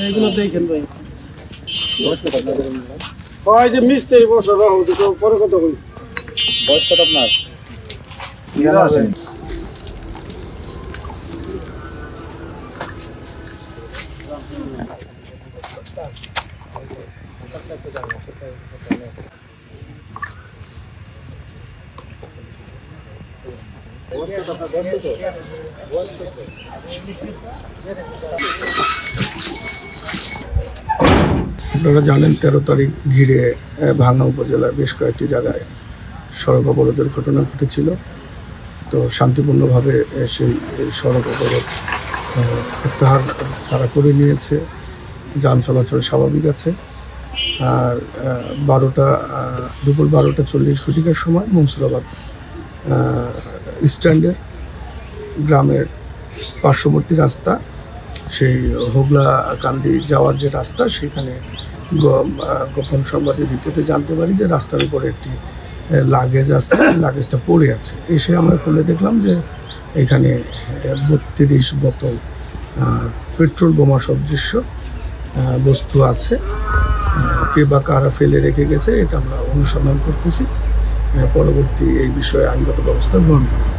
এইগুলো দেখেন ভাই, হয় যে মিস্ত্রি বসা রাখো তো পরে কথা কই। বয়স কত আপনার? আপনারা জানেন 13 তারিখ ঘিরে ভাঙ্গা উপজেলার বেশ কয়েকটি জায়গায় সড়ক অবরোধের ঘটনা ঘটেছিল। তো শান্তিপূর্ণভাবে সেই সড়ক অবরোধ প্রত্যাহার তারা করে নিয়েছে, যান চলাচল স্বাভাবিক আছে। আর দুপুর 12:40 সময় মনসুরাবাদ স্ট্যান্ডে গ্রামের পার্শ্ববর্তী রাস্তা, সেই হোগলাকান্দি যাওয়ার যে রাস্তা, সেখানে গোপন সংবাদের ভিত্তিতে জানতে পারি যে রাস্তার উপরে একটি লাগেজ আছে, লাগেজটা পড়ে আছে। এসে আমরা খুলে দেখলাম যে এখানে 32 বোতল পেট্রোল বোমা সদৃশ্য বস্তু আছে। কে বা কারা ফেলে রেখে গেছে এটা আমরা অনুসন্ধান করতেছি। পরবর্তী এই বিষয়ে আইনগত ব্যবস্থা গ্রহণ করা।